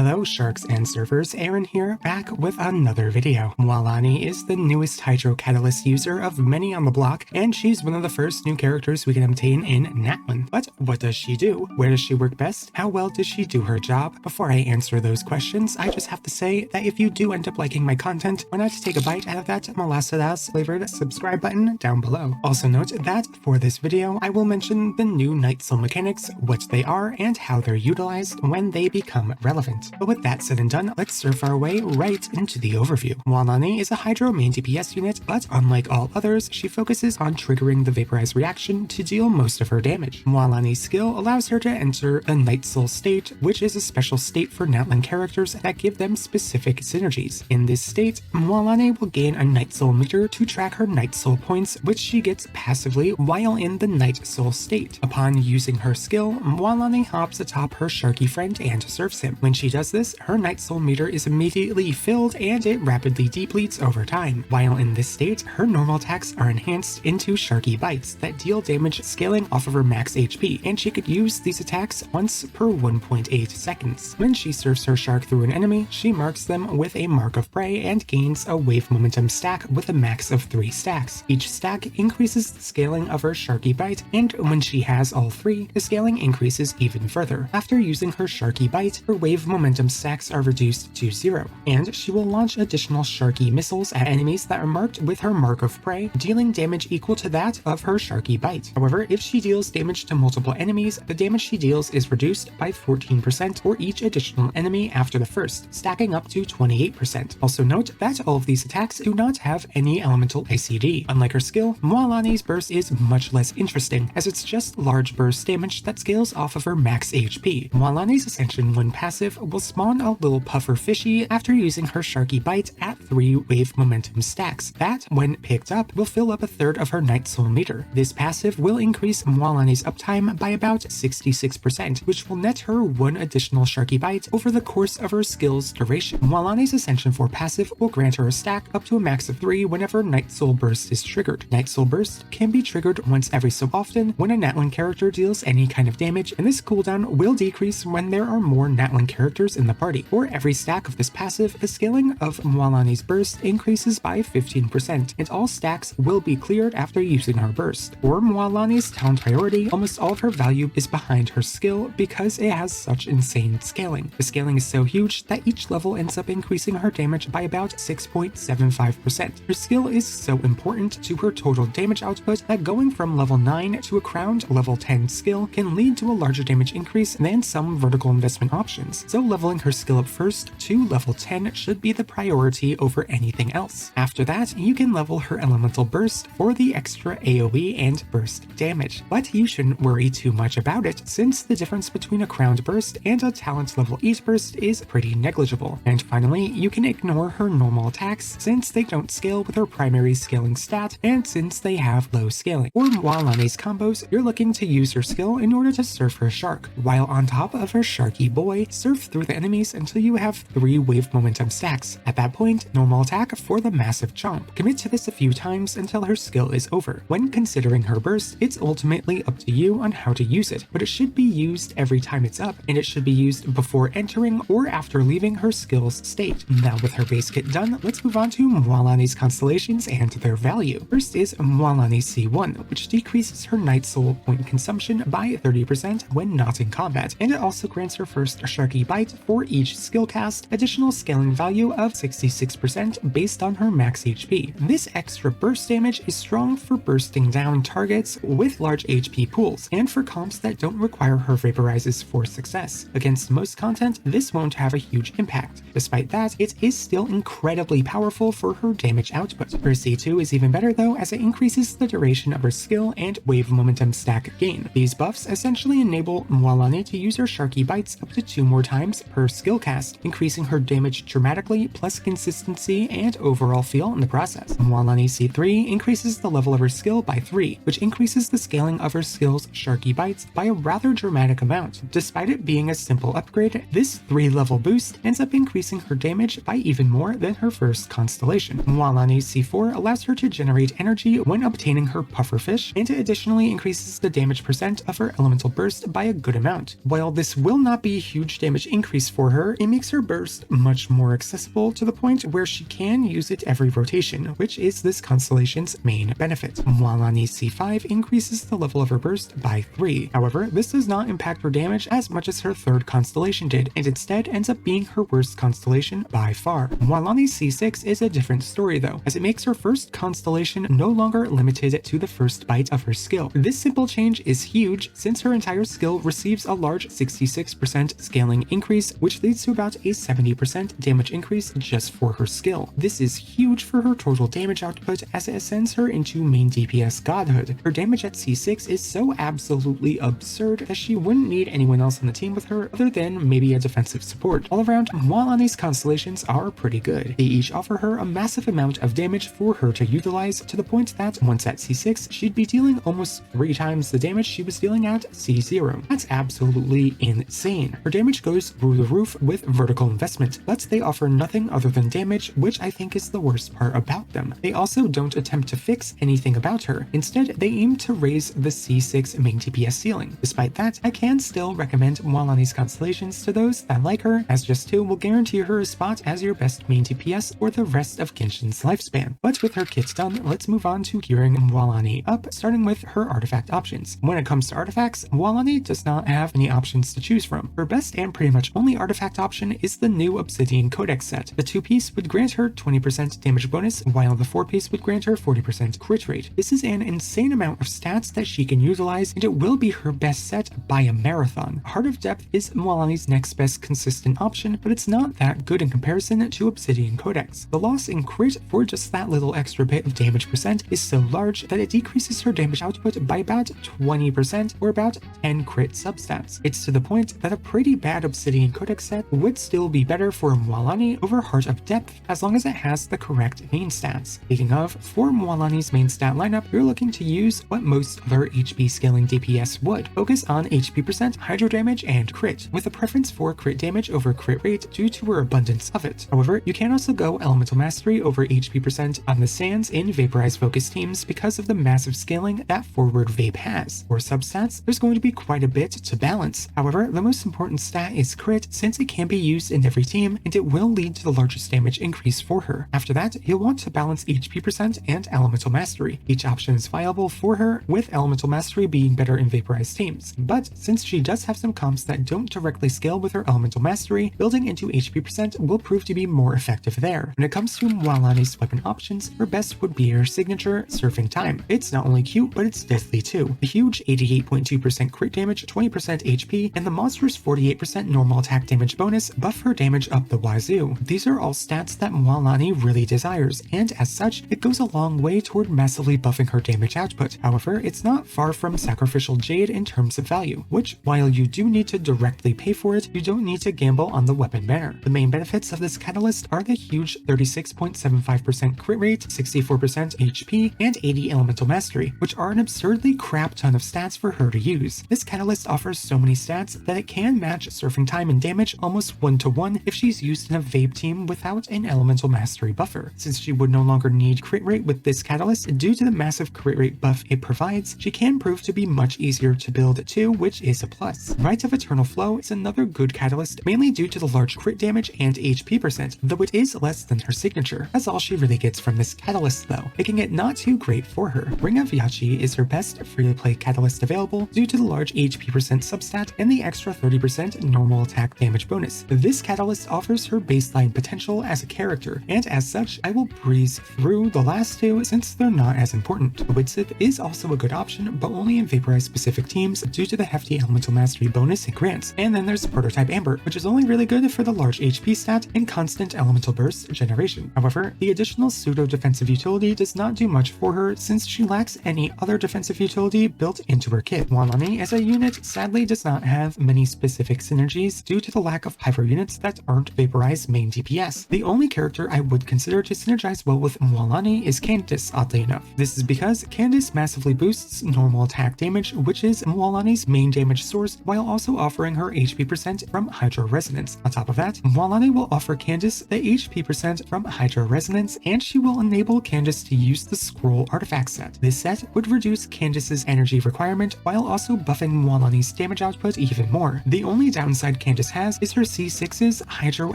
Hello sharks and surfers, Aaron here, back with another video. Mualani is the newest Hydro Catalyst user of many on the block, and she's one of the first new characters we can obtain in Natlan. But what does she do? Where does she work best? How well does she do her job? Before I answer those questions, I just have to say that if you do end up liking my content, why not take a bite out of that molasses flavored subscribe button down below. Also note that for this video, I will mention the new Night Soul mechanics, what they are, and how they're utilized when they become relevant. But with that said and done, let's surf our way right into the overview. Mualani is a Hydro main DPS unit, but unlike all others, she focuses on triggering the Vaporize reaction to deal most of her damage. Mualani's skill allows her to enter the Night Soul state, which is a special state for Natlan characters that give them specific synergies. In this state, Mualani will gain a Night Soul meter to track her Night Soul points, which she gets passively while in the Night Soul state. Upon using her skill, Mualani hops atop her Sharky friend and surfs him. When she does this, her Night Soul meter is immediately filled and it rapidly depletes over time. While in this state, her normal attacks are enhanced into Sharky bites that deal damage scaling off of her max HP, and she could use these attacks once per 1.8 seconds. When she surfs her shark through an enemy, she marks them with a mark of prey and gains a wave momentum stack with a max of 3 stacks. Each stack increases the scaling of her Sharky bite, and when she has all 3, the scaling increases even further. After using her Sharky bite, her wave momentum stacks are reduced to 0, and she will launch additional Sharky missiles at enemies that are marked with her mark of prey, dealing damage equal to that of her Sharky bite. However, if she deals damage to multiple enemies, the damage she deals is reduced by 14% for each additional enemy after the first, stacking up to 28%. Also note that all of these attacks do not have any elemental ICD. Unlike her skill, Mualani's burst is much less interesting, as it's just large burst damage that scales off of her max HP. Mualani's Ascension 1 passive will spawn a little puffer fishy after using her Sharky bite at 3 wave momentum stacks. That, when picked up, will fill up a third of her Night Soul meter. This passive will increase Mualani's uptime by about 66%, which will net her 1 additional Sharky bite over the course of her skill's duration. Mualani's Ascension 4 passive will grant her a stack up to a max of 3 whenever Night Soul Burst is triggered. Night Soul Burst can be triggered once every so often when a Natlan character deals any kind of damage, and this cooldown will decrease when there are more Natlan characters in the party. For every stack of this passive, the scaling of Mualani's burst increases by 15%, and all stacks will be cleared after using her burst. For Mualani's town priority, almost all of her value is behind her skill because it has such insane scaling. The scaling is so huge that each level ends up increasing her damage by about 6.75%. Her skill is so important to her total damage output that going from level 9 to a crowned level 10 skill can lead to a larger damage increase than some vertical investment options. So leveling her skill up first to level 10 should be the priority over anything else. After that, you can level her elemental burst for the extra AoE and burst damage. But you shouldn't worry too much about it, since the difference between a crowned burst and a talent level 8 burst is pretty negligible. And finally, you can ignore her normal attacks since they don't scale with her primary scaling stat, and since they have low scaling. For Mualani's combos, you're looking to use her skill in order to surf her shark. While on top of her Sharky boy, surf through the enemies until you have 3 wave momentum stacks. At that point, normal attack for the massive chomp. Commit to this a few times until her skill is over. When considering her burst, it's ultimately up to you on how to use it, but it should be used every time it's up, and it should be used before entering or after leaving her skill's state. Now with her base kit done, let's move on to Mualani's Constellations and their value. First is Mualani C1, which decreases her Night Soul point consumption by 30% when not in combat, and it also grants her first Sharky bite for each skill cast, additional scaling value of 66% based on her max HP. This extra burst damage is strong for bursting down targets with large HP pools, and for comps that don't require her vaporizes for success. Against most content, this won't have a huge impact. Despite that, it is still incredibly powerful for her damage output. Her C2 is even better though, as it increases the duration of her skill and wave momentum stack gain. These buffs essentially enable Mualani to use her Sharky bites up to 2 more times per skill cast, increasing her damage dramatically, plus consistency and overall feel in the process. Mualani C3 increases the level of her skill by 3, which increases the scaling of her skill's Sharky bites by a rather dramatic amount. Despite it being a simple upgrade, this 3-level boost ends up increasing her damage by even more than her first constellation. Mualani C4 allows her to generate energy when obtaining her pufferfish, and it additionally increases the damage percent of her elemental burst by a good amount. While this will not be a huge damage increase increase for her, it makes her burst much more accessible to the point where she can use it every rotation, which is this constellation's main benefit. Mualani C5 increases the level of her burst by 3. However, this does not impact her damage as much as her third constellation did, and instead ends up being her worst constellation by far. Mualani C6 is a different story though, as it makes her first constellation no longer limited to the first bite of her skill. This simple change is huge since her entire skill receives a large 66% scaling increase, which leads to about a 70% damage increase just for her skill. This is huge for her total damage output as it ascends her into main DPS godhood. Her damage at C6 is so absolutely absurd that she wouldn't need anyone else on the team with her other than maybe a defensive support. All around, Mualani's constellations are pretty good. They each offer her a massive amount of damage for her to utilize, to the point that once at C6, she'd be dealing almost 3 times the damage she was dealing at C0. That's absolutely insane. Her damage goes through the roof with vertical investment, but they offer nothing other than damage, which I think is the worst part about them. They also don't attempt to fix anything about her. Instead, they aim to raise the C6 main DPS ceiling. Despite that, I can still recommend Mualani's constellations to those that like her, as just 2 will guarantee her a spot as your best main DPS for the rest of Genshin's lifespan. But with her kits done, let's move on to gearing Mualani up, starting with her artifact options. When it comes to artifacts, Mualani does not have any options to choose from. Her best and pretty much only artifact option is the new Obsidian Codex set. The 2-piece would grant her 20% damage bonus, while the 4-piece would grant her 40% crit rate. This is an insane amount of stats that she can utilize, and it will be her best set by a marathon. Heart of Depth is Mualani's next best consistent option, but it's not that good in comparison to Obsidian Codex. The loss in crit for just that little extra bit of damage percent is so large that it decreases her damage output by about 20% or about 10 crit substats. It's to the point that a pretty bad Obsidian Codex set would still be better for Mualani over Heart of Depth as long as it has the correct main stats. Speaking of, for Mualani's main stat lineup, you're looking to use what most other HP scaling DPS would. Focus on HP percent, hydro damage, and crit, with a preference for crit damage over crit rate due to her abundance of it. However, you can also go Elemental Mastery over HP percent on the Sands in Vaporized Focus teams because of the massive scaling that Forward Vape has. For substats, there's going to be quite a bit to balance. However, the most important stat is crit, since it can be used in every team, and it will lead to the largest damage increase for her. After that, you'll want to balance HP percent and Elemental Mastery. Each option is viable for her, with Elemental Mastery being better in Vaporized teams. But since she does have some comps that don't directly scale with her Elemental Mastery, building into HP percent will prove to be more effective there. When it comes to Mualani's weapon options, her best would be her signature, Surfing Time. It's not only cute, but it's deathly too. The huge 88.2% crit damage, 20% HP, and the monstrous 48% normal attack damage bonus buff her damage up the wazoo. These are all stats that Mualani really desires, and as such, it goes a long way toward massively buffing her damage output. However, it's not far from Sacrificial Jade in terms of value, which, while you do need to directly pay for it, you don't need to gamble on the weapon banner. The main benefits of this catalyst are the huge 36.75% crit rate, 64% HP, and 80 Elemental Mastery, which are an absurdly crap ton of stats for her to use. This catalyst offers so many stats that it can match Surfing Time and damage almost 1-to-1 if she's used in a Vape team without an Elemental Mastery buffer. Since she would no longer need crit rate with this catalyst due to the massive crit rate buff it provides, she can prove to be much easier to build too, which is a plus. Rite of Eternal Flow is another good catalyst, mainly due to the large crit damage and HP percent, though it is less than her signature. That's all she really gets from this catalyst though, making it not too great for her. Ring of Yachi is her best free-to-play catalyst available due to the large HP percent substat and the extra 30% normal attack damage bonus. This catalyst offers her baseline potential as a character, and as such, I will breeze through the last 2 since they're not as important. Widsith is also a good option, but only in Vaporized specific teams due to the hefty Elemental Mastery bonus it grants. And then there's Prototype Amber, which is only really good for the large HP stat and constant elemental burst generation. However, the additional pseudo-defensive utility does not do much for her since she lacks any other defensive utility built into her kit. Mualani as a unit sadly does not have many specific synergies due to the lack of hyper units that aren't Vaporized main DPS. The only character I would consider to synergize well with Mualani is Candace, oddly enough. This is because Candace massively boosts normal attack damage, which is Mualani's main damage source, while also offering her HP percent from Hydro Resonance. On top of that, Mualani will offer Candace the HP percent from Hydro Resonance, and she will enable Candace to use the Scroll Artifact set. This set would reduce Candace's energy requirement while also buffing Mualani's damage output even more. The only downside Candace Candace has is her C6's Hydro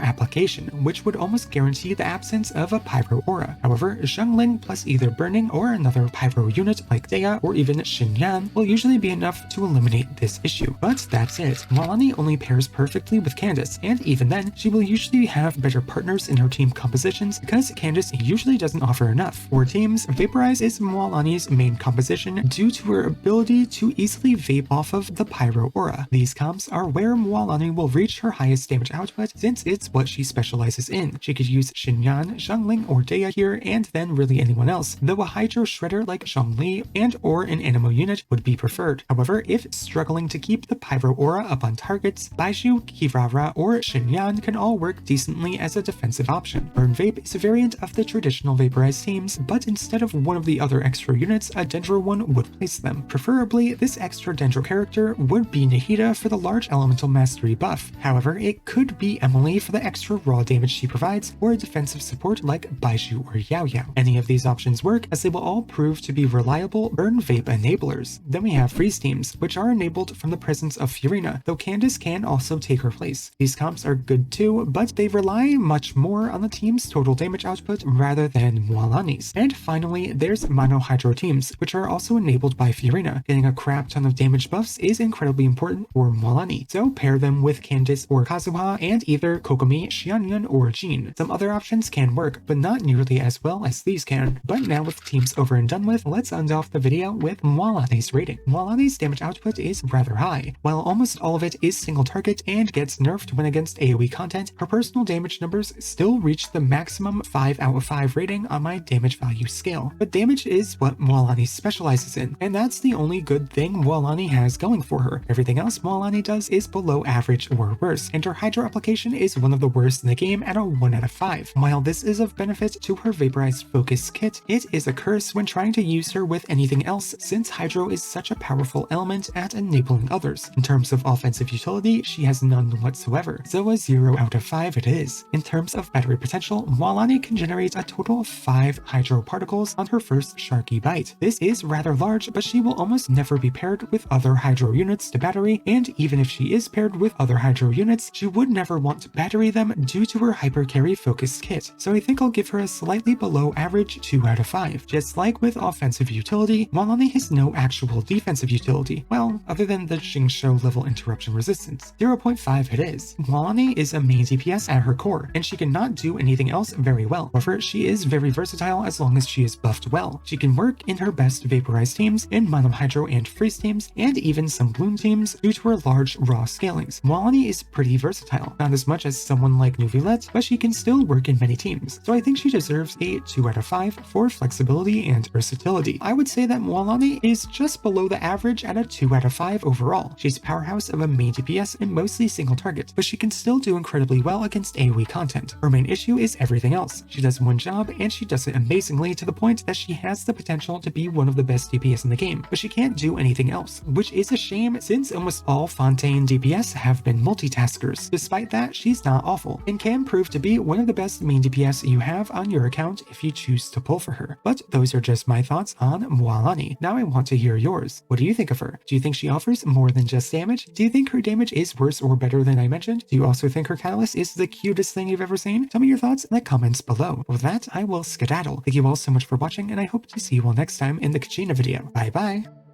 application, which would almost guarantee the absence of a Pyro aura. However, Xiangling plus either Burning or another Pyro unit like Dea or even Xinyan will usually be enough to eliminate this issue. But that's it. Mualani only pairs perfectly with Candace, and even then, she will usually have better partners in her team compositions because Candace usually doesn't offer enough. For teams, Vaporize is Mualani's main composition due to her ability to easily vape off of the Pyro aura. These comps are where Mualani will reach her highest damage output since it's what she specializes in. She could use Xinyan, Xiangling, or Dea here, and then really anyone else, though a Hydro Shredder like Zhongli and or an Anemo unit would be preferred. However, if struggling to keep the Pyro aura up on targets, Baizhu, Kirara, or Xinyan can all work decently as a defensive option. Burn Vape is a variant of the traditional Vaporize teams, but instead of one of the other extra units, a Dendro one would place them. Preferably, this extra Dendro character would be Nahida for the large elemental mastery buff. However, it could be Emily for the extra raw damage she provides, or a defensive support like Baizhu or Yao Yao. Any of these options work as they will all prove to be reliable Burn Vape enablers. Then we have freeze teams, which are enabled from the presence of Furina, though Candace can also take her place. These comps are good too, but they rely much more on the team's total damage output rather than Mualani's. And finally, there's Mono Hydro teams, which are also enabled by Furina. Getting a crap ton of damage buffs is incredibly important for Mualani, so pair them with Candace or Kazuha and either Kokomi, Xianyun, or Jean. Some other options can work, but not nearly as well as these can. But now with teams over and done with, let's end off the video with Mualani's rating. Mualani's damage output is rather high. While almost all of it is single target and gets nerfed when against AoE content, her personal damage numbers still reach the maximum 5 out of 5 rating on my damage value scale. But damage is what Mualani specializes in, and that's the only good thing Mualani has going for her. Everything else Mualani does is below average or worse, and her Hydro application is one of the worst in the game at a 1 out of 5. While this is of benefit to her Vaporized Focus kit, it is a curse when trying to use her with anything else since Hydro is such a powerful element at enabling others. In terms of offensive utility, she has none whatsoever, so a 0 out of 5 it is. In terms of battery potential, Mualani can generate a total of 5 Hydro particles on her first Sharky bite. This is rather large, but she will almost never be paired with other Hydro units to battery, and even if she is paired with other Hydro units, she would never want to battery them due to her Hyper Carry Focus kit, so I think I'll give her a slightly below average 2 out of 5. Just like with offensive utility, Mualani has no actual defensive utility, well, other than the Xingqiu level interruption resistance. 0.5 it is. Mualani is a main DPS at her core, and she cannot do anything else very well. However, she is very versatile as long as she is buffed well. She can work in her best Vaporized teams, in Mono Hydro and Freeze teams, and even some Bloom teams due to her large raw scalings. Mualani is pretty versatile, not as much as someone like Nuvilet, but she can still work in many teams, so I think she deserves a 2 out of 5 for flexibility and versatility. I would say that Mualani is just below the average at a 2 out of 5 overall. She's a powerhouse of a main DPS and mostly single target, but she can still do incredibly well against AoE content. Her main issue is everything else. She does one job and she does it amazingly to the point that she has the potential to be one of the best DPS in the game, but she can't do anything else, which is a shame since almost all Fontaine DPS have been multitaskers. Despite that, she's not awful and can prove to be one of the best main DPS you have on your account if you choose to pull for her. But those are just my thoughts on Mualani. Now I want to hear yours. What do you think of her? Do you think she offers more than just damage? Do you think her damage is worse or better than I mentioned? Do you also think her catalyst is the cutest thing you've ever seen? Tell me your thoughts in the comments below. With that, I will skedaddle. Thank you all so much for watching, and I hope to see you all next time in the Kachina video. Bye bye!